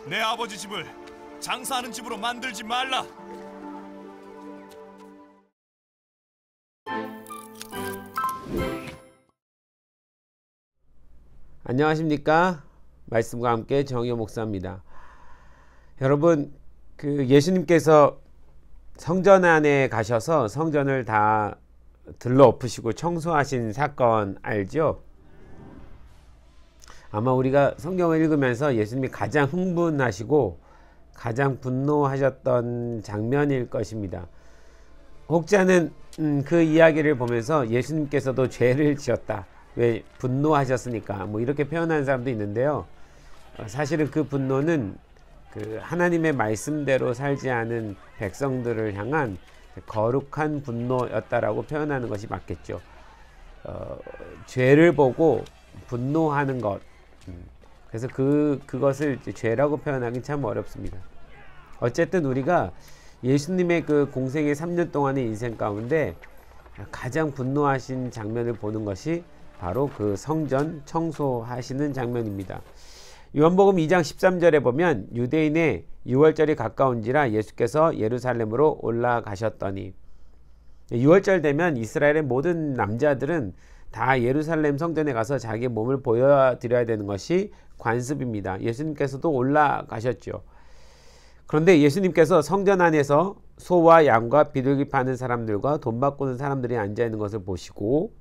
내 아버지 집을 장사하는 집으로 만들지 말라. 안녕하십니까? 말씀과 함께 정의호 목사입니다. 여러분, 예수님께서 성전 안에 가셔서 성전을 다 들러엎으시고 청소하신 사건 알죠? 아마 우리가 성경을 읽으면서 예수님이 가장 흥분하시고 가장 분노하셨던 장면일 것입니다. 혹자는 그 이야기를 보면서 예수님께서도 죄를 지었다, 왜 분노하셨으니까, 뭐 이렇게 표현하는 사람도 있는데요. 사실은 그 분노는 그 하나님의 말씀대로 살지 않은 백성들을 향한 거룩한 분노였다라고 표현하는 것이 맞겠죠. 죄를 보고 분노하는 것, 그래서 그것을 죄라고 표현하기 참 어렵습니다. 어쨌든 우리가 예수님의 그 공생의 3년 동안의 인생 가운데 가장 분노하신 장면을 보는 것이 바로 그 성전 청소하시는 장면입니다. 요한복음 2장 13절에 보면 유대인의 유월절이 가까운지라 예수께서 예루살렘으로 올라가셨더니, 6월절 되면 이스라엘의 모든 남자들은 다 예루살렘 성전에 가서 자기 몸을 보여드려야 되는 것이 관습입니다. 예수님께서도 올라가셨죠. 그런데 예수님께서 성전 안에서 소와 양과 비둘기 파는 사람들과 돈 바꾸는 사람들이 앉아있는 것을 보시고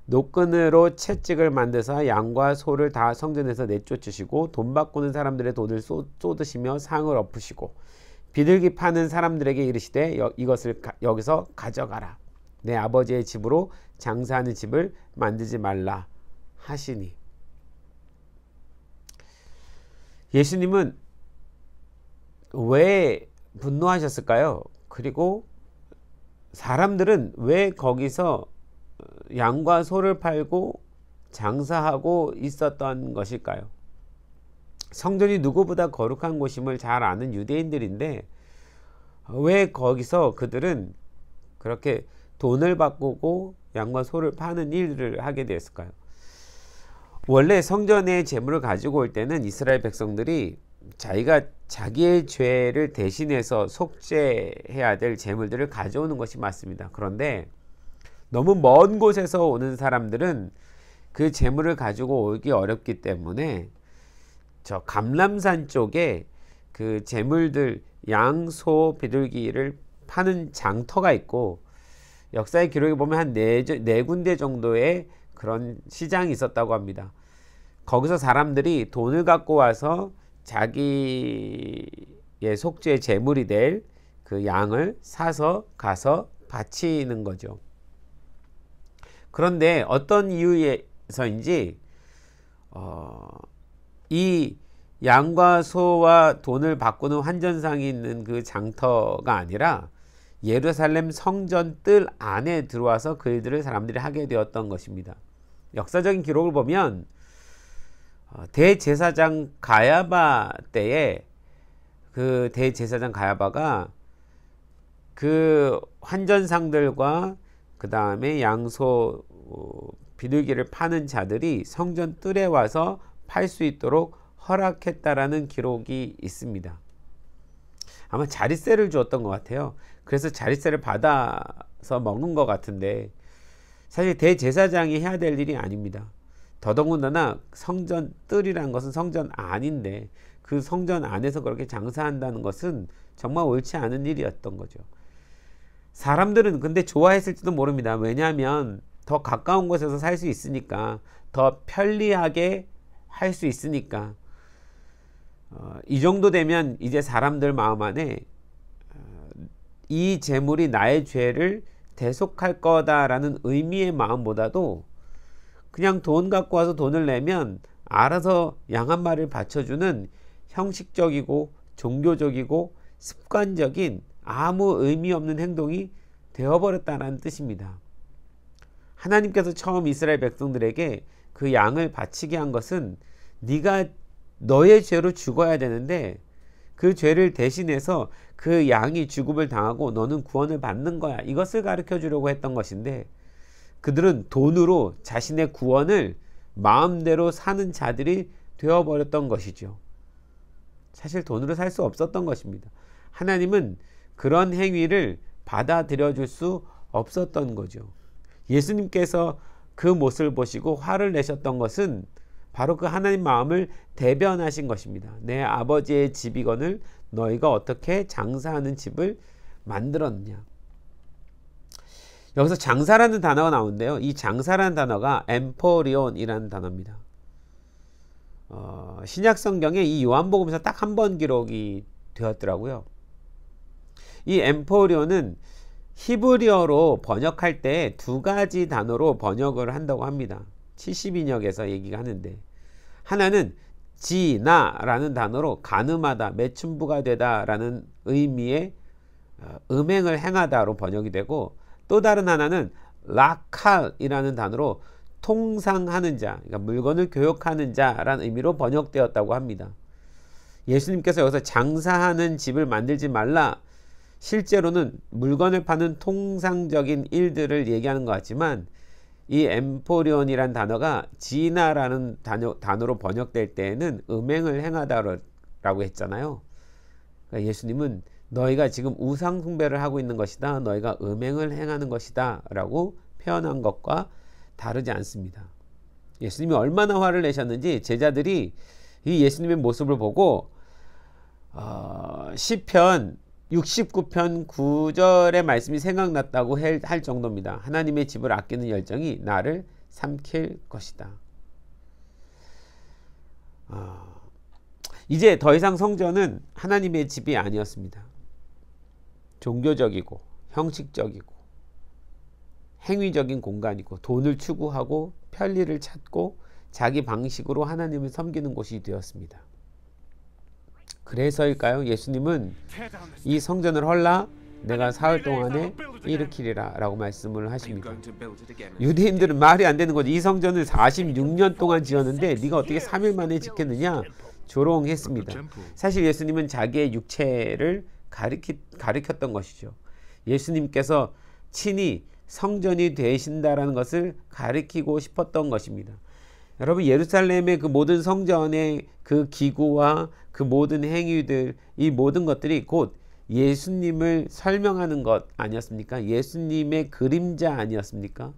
노끈으로 채찍을 만드사 양과 소를 다 성전에서 내쫓으시고 돈 바꾸는 사람들의 돈을 쏟으시며 상을 엎으시고 비둘기 파는 사람들에게 이르시되 이것을 여기서 가져가라. 내 아버지의 집으로 장사하는 집을 만들지 말라 하시니, 예수님은 왜 분노하셨을까요? 그리고 사람들은 왜 거기서 양과 소를 팔고 장사하고 있었던 것일까요? 성전이 누구보다 거룩한 곳임을 잘 아는 유대인들인데 왜 거기서 그들은 그렇게 돈을 바꾸고 양과 소를 파는 일을 하게 되었을까요? 원래 성전에 재물을 가지고 올 때는 이스라엘 백성들이 자기가 자기의 죄를 대신해서 속죄해야 될 재물들을 가져오는 것이 맞습니다. 그런데 너무 먼 곳에서 오는 사람들은 그 재물을 가지고 오기 어렵기 때문에 저 감람산 쪽에 그 재물들, 양, 소, 비둘기를 파는 장터가 있고, 역사의 기록에 보면 한 네 군데 정도의 그런 시장이 있었다고 합니다. 거기서 사람들이 돈을 갖고 와서 자기의 속죄의 제물이 될 그 양을 사서 가서 바치는 거죠. 그런데 어떤 이유에서인지 이 양과 소와 돈을 바꾸는 환전상이 있는 그 장터가 아니라 예루살렘 성전 뜰 안에 들어와서 그 일들을 사람들이 하게 되었던 것입니다. 역사적인 기록을 보면 대제사장 가야바 때에 그 대제사장 가야바가 그 환전상들과 그 다음에 양소 비둘기를 파는 자들이 성전 뜰에 와서 팔 수 있도록 허락했다라는 기록이 있습니다. 아마 자릿세를 주었던 것 같아요. 그래서 자릿세를 받아서 먹은 것 같은데, 사실 대제사장이 해야 될 일이 아닙니다. 더더군다나 성전 뜰이라는 것은 성전 안인데 그 성전 안에서 그렇게 장사한다는 것은 정말 옳지 않은 일이었던 거죠. 사람들은 근데 좋아했을지도 모릅니다. 왜냐하면 더 가까운 곳에서 살 수 있으니까, 더 편리하게 할 수 있으니까. 이 정도 되면 이제 사람들 마음 안에 이 재물이 나의 죄를 대속할 거다라는 의미의 마음보다도 그냥 돈 갖고 와서 돈을 내면 알아서 양 한 마리를 바쳐주는 형식적이고 종교적이고 습관적인 아무 의미 없는 행동이 되어버렸다는 뜻입니다. 하나님께서 처음 이스라엘 백성들에게 그 양을 바치게 한 것은 네가 너의 죄로 죽어야 되는데 그 죄를 대신해서 그 양이 죽음을 당하고 너는 구원을 받는 거야, 이것을 가르쳐 주려고 했던 것인데, 그들은 돈으로 자신의 구원을 마음대로 사는 자들이 되어버렸던 것이죠. 사실 돈으로 살 수 없었던 것입니다. 하나님은 그런 행위를 받아들여 줄 수 없었던 거죠. 예수님께서 그 모습을 보시고 화를 내셨던 것은 바로 그 하나님 마음을 대변하신 것입니다. 내 아버지의 집이거늘 너희가 어떻게 장사하는 집을 만들었느냐. 여기서 장사라는 단어가 나오는데요. 이 장사라는 단어가 엠포리온이라는 단어입니다. 신약 성경에 이 요한복음에서 딱 한 번 기록이 되었더라고요. 이 엠포리온은 히브리어로 번역할 때 두 가지 단어로 번역을 한다고 합니다. 70인역에서 얘기가 하는데, 하나는 지나라는 단어로 가늠하다, 매춘부가 되다 라는 의미의 음행을 행하다로 번역이 되고, 또 다른 하나는 라칼이라는 단어로 통상하는 자, 그러니까 물건을 교역하는 자라는 의미로 번역되었다고 합니다. 예수님께서 여기서 장사하는 집을 만들지 말라, 실제로는 물건을 파는 통상적인 일들을 얘기하는 것 같지만, 이 엠포리온이란 단어가 지나라는 단어로 번역될 때에는 음행을 행하다라고 했잖아요. 그러니까 예수님은 너희가 지금 우상 숭배를 하고 있는 것이다, 너희가 음행을 행하는 것이다 라고 표현한 것과 다르지 않습니다. 예수님이 얼마나 화를 내셨는지 제자들이 이 예수님의 모습을 보고 시편 69편 9절의 말씀이 생각났다고 할 정도입니다. 하나님의 집을 아끼는 열정이 나를 삼킬 것이다. 이제 더 이상 성전은 하나님의 집이 아니었습니다. 종교적이고 형식적이고 행위적인 공간이고 돈을 추구하고 편리를 찾고 자기 방식으로 하나님을 섬기는 곳이 되었습니다. 그래서일까요? 예수님은 이 성전을 헐라 내가 사흘 동안에 일으키리라 라고 말씀을 하십니다. 유대인들은 말이 안 되는 거죠. 이 성전을 46년 동안 지었는데 네가 어떻게 3일 만에 짓겠느냐? 조롱했습니다. 사실 예수님은 자기의 육체를 가리켰던 것이죠. 예수님께서 친히 성전이 되신다라는 것을 가리키고 싶었던 것입니다. 여러분, 예루살렘의 그 모든 성전의 그 기구와 그 모든 행위들, 이 모든 것들이 곧 예수님을 설명하는 것 아니었습니까? 예수님의 그림자 아니었습니까?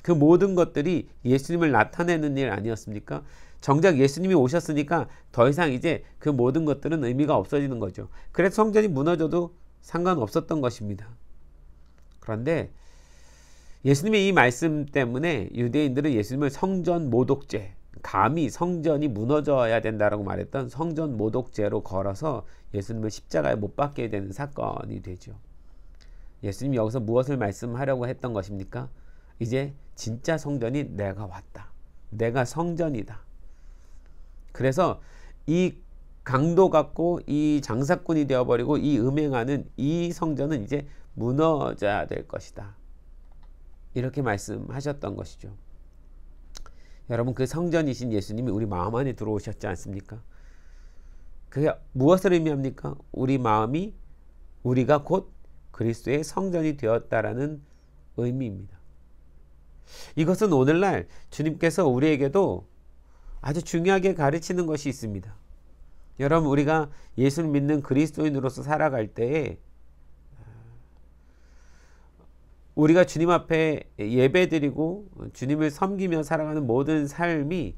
그 모든 것들이 예수님을 나타내는 일 아니었습니까? 정작 예수님이 오셨으니까 더 이상 이제 그 모든 것들은 의미가 없어지는 거죠. 그래서 성전이 무너져도 상관없었던 것입니다. 그런데 예수님의 이 말씀 때문에 유대인들은 예수님을 성전 모독죄, 감히 성전이 무너져야 된다라고 말했던 성전 모독죄로 걸어서 예수님을 십자가에 못 박게 되는 사건이 되죠. 예수님이 여기서 무엇을 말씀하려고 했던 것입니까? 이제 진짜 성전이 내가 왔다. 내가 성전이다. 그래서 이 강도 갖고 이 장사꾼이 되어버리고 이 음행하는 이 성전은 이제 무너져야 될 것이다. 이렇게 말씀하셨던 것이죠. 여러분, 그 성전이신 예수님이 우리 마음 안에 들어오셨지 않습니까? 그게 무엇을 의미합니까? 우리 마음이, 우리가 곧 그리스도의 성전이 되었다라는 의미입니다. 이것은 오늘날 주님께서 우리에게도 아주 중요하게 가르치는 것이 있습니다. 여러분, 우리가 예수를 믿는 그리스도인으로서 살아갈 때에 우리가 주님 앞에 예배드리고 주님을 섬기며 살아가는 모든 삶이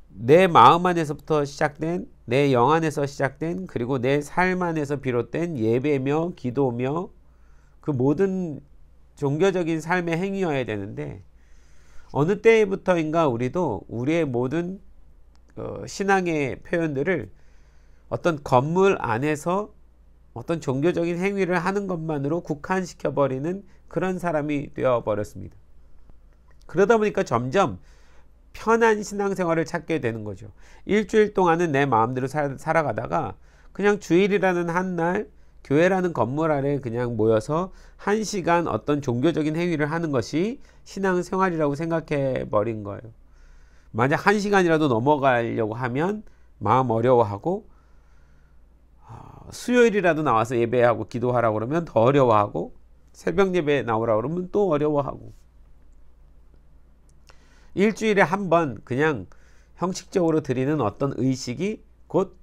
내 마음 안에서부터 시작된, 내 영 안에서 시작된, 그리고 내 삶 안에서 비롯된 예배며 기도며 그 모든 종교적인 삶의 행위여야 되는데, 어느 때부터인가 우리도 우리의 모든 신앙의 표현들을 어떤 건물 안에서 어떤 종교적인 행위를 하는 것만으로 국한시켜버리는 그런 사람이 되어버렸습니다. 그러다 보니까 점점 편한 신앙생활을 찾게 되는 거죠. 일주일 동안은 내 마음대로 살아가다가 그냥 주일이라는 한 날 교회라는 건물 아래 그냥 모여서 1시간 어떤 종교적인 행위를 하는 것이 신앙생활이라고 생각해 버린 거예요. 만약 1시간이라도 넘어가려고 하면 마음 어려워하고, 수요일이라도 나와서 예배하고 기도하라고 그러면 더 어려워하고, 새벽 예배 나오라고 그러면 또 어려워하고, 일주일에 한 번 그냥 형식적으로 드리는 어떤 의식이 곧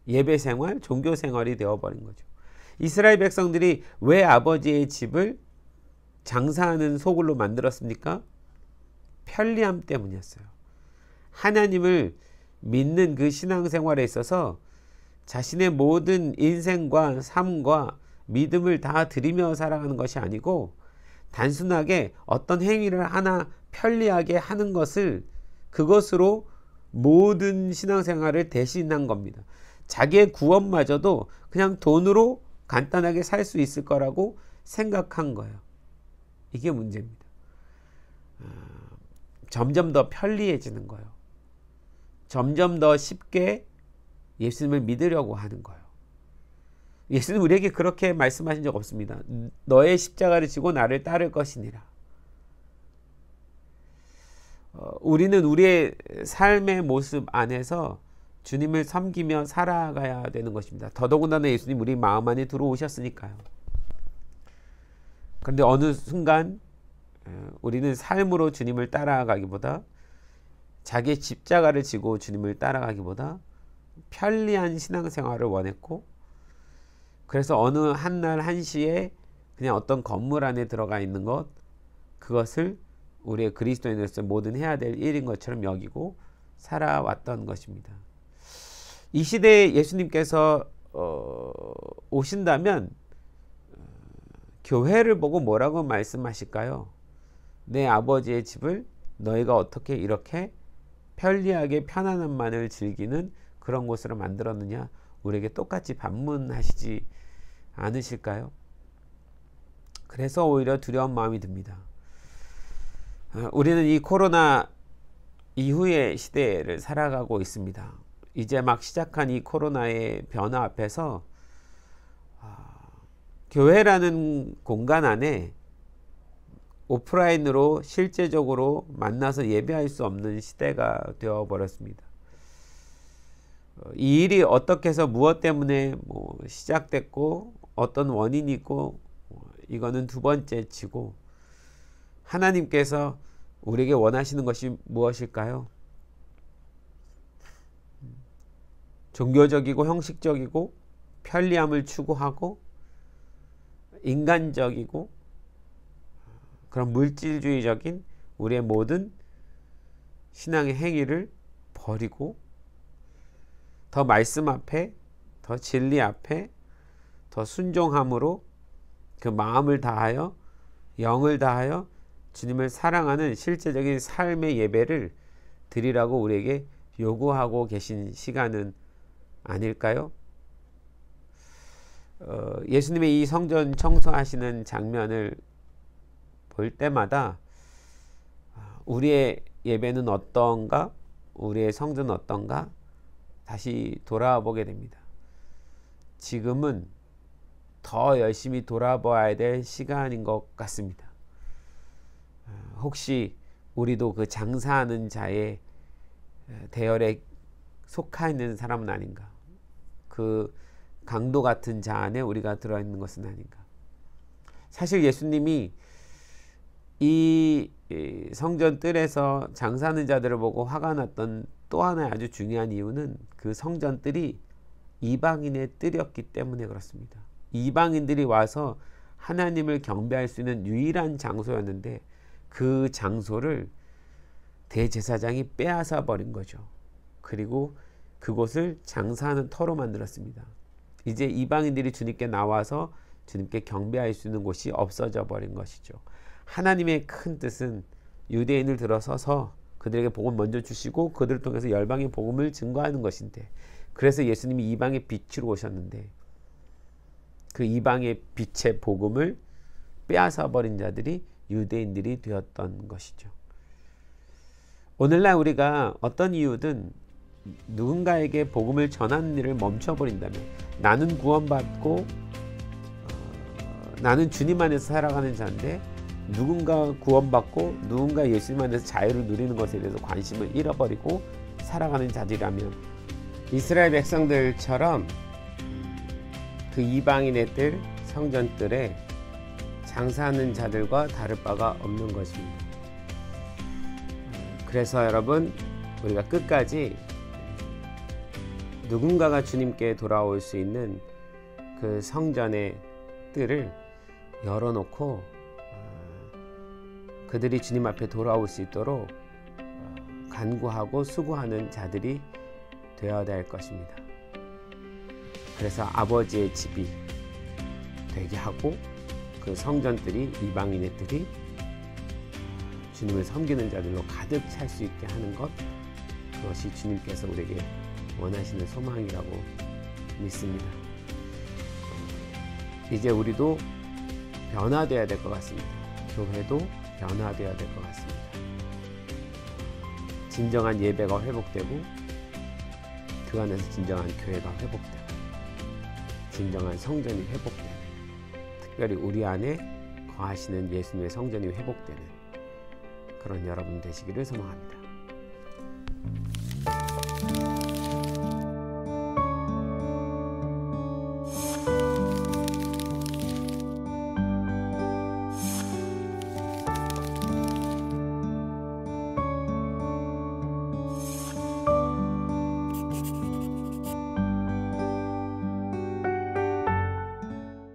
예배 생활, 종교 생활이 되어버린 거죠. 이스라엘 백성들이 왜 아버지의 집을 장사하는 소굴로 만들었습니까? 편리함 때문이었어요. 하나님을 믿는 그 신앙생활에 있어서 자신의 모든 인생과 삶과 믿음을 다 드리며 살아가는 것이 아니고 단순하게 어떤 행위를 하나 편리하게 하는 것을 그것으로 모든 신앙생활을 대신한 겁니다. 자기의 구원마저도 그냥 돈으로 간단하게 살 수 있을 거라고 생각한 거예요. 이게 문제입니다. 점점 더 편리해지는 거예요. 점점 더 쉽게 예수님을 믿으려고 하는 거예요. 예수님 우리에게 그렇게 말씀하신 적 없습니다. 너의 십자가를 지고 나를 따를 것이니라. 우리는 우리의 삶의 모습 안에서 주님을 섬기며 살아가야 되는 것입니다. 더더군다나 예수님 우리 마음 안에 들어오셨으니까요. 그런데 어느 순간 우리는 삶으로 주님을 따라가기보다 자기의 십자가를 지고 주님을 따라가기보다 편리한 신앙생활을 원했고 그래서 어느 한날 한시에 그냥 어떤 건물 안에 들어가 있는 것 그것을 우리의 그리스도인으로서 뭐든 해야 될 일인 것처럼 여기고 살아왔던 것입니다. 이 시대에 예수님께서 오신다면 교회를 보고 뭐라고 말씀하실까요? 내 아버지의 집을 너희가 어떻게 이렇게 편리하게 편안함만을 즐기는 그런 곳으로 만들었느냐? 우리에게 똑같이 반문하시지 않으실까요? 그래서 오히려 두려운 마음이 듭니다. 우리는 이 코로나 이후의 시대를 살아가고 있습니다. 이제 막 시작한 이 코로나의 변화 앞에서 교회라는 공간 안에 오프라인으로 실제적으로 만나서 예배할 수 없는 시대가 되어버렸습니다. 이 일이 어떻게 해서 무엇 때문에 시작됐고 어떤 원인이 있고 이거는 두 번째 치고 하나님께서 우리에게 원하시는 것이 무엇일까요? 종교적이고 형식적이고 편리함을 추구하고 인간적이고 그런 물질주의적인 우리의 모든 신앙의 행위를 버리고 더 말씀 앞에 더 진리 앞에 더 순종함으로 그 마음을 다하여 영을 다하여 주님을 사랑하는 실제적인 삶의 예배를 드리라고 우리에게 요구하고 계신 시간은 아닐까요? 예수님의 이 성전 청소하시는 장면을 볼 때마다 우리의 예배는 어떤가? 우리의 성전은 어떤가? 다시 돌아보게 됩니다. 지금은 더 열심히 돌아봐야 될 시간인 것 같습니다. 혹시 우리도 그 장사하는 자의 대열에 속하 있는 사람은 아닌가? 그 강도 같은 자 안에 우리가 들어있는 것은 아닌가? 사실 예수님이 이 성전 뜰에서 장사하는 자들을 보고 화가 났던 또 하나의 아주 중요한 이유는 그 성전 뜰이 이방인의 뜰이었기 때문에 그렇습니다. 이방인들이 와서 하나님을 경배할 수 있는 유일한 장소였는데 그 장소를 대제사장이 빼앗아 버린 거죠. 그리고 그곳을 장사하는 터로 만들었습니다. 이제 이방인들이 주님께 나와서 주님께 경배할 수 있는 곳이 없어져 버린 것이죠. 하나님의 큰 뜻은 유대인을 들어서서 그들에게 복음을 먼저 주시고 그들을 통해서 열방의 복음을 증거하는 것인데 그래서 예수님이 이방의 빛으로 오셨는데 그 이방의 빛의 복음을 빼앗아 버린 자들이 유대인들이 되었던 것이죠. 오늘날 우리가 어떤 이유든 누군가에게 복음을 전하는 일을 멈춰버린다면 나는 구원받고 나는 주님 안에서 살아가는 자인데 누군가 구원받고 누군가 예수님 안에서 자유를 누리는 것에 대해서 관심을 잃어버리고 살아가는 자들이라면 이스라엘 백성들처럼 그 이방인의 뜰, 성전 뜰에 장사하는 자들과 다를 바가 없는 것입니다. 그래서 여러분 우리가 끝까지 누군가가 주님께 돌아올 수 있는 그 성전의 뜰을 열어놓고 그들이 주님 앞에 돌아올 수 있도록 간구하고 수고하는 자들이 되어야 될 것입니다. 그래서 아버지의 집이 되게 하고 그 성전들이 이방인의 뜰이 주님을 섬기는 자들로 가득 찰 수 있게 하는 것, 그것이 주님께서 우리에게 원하시는 소망이라고 믿습니다. 이제 우리도 변화되어야 될 것 같습니다. 교회도 변화되어야 될 것 같습니다. 진정한 예배가 회복되고 그 안에서 진정한 교회가 회복되고 진정한 성전이 회복되는, 특별히 우리 안에 거하시는 예수님의 성전이 회복되는 그런 여러분 되시기를 소망합니다.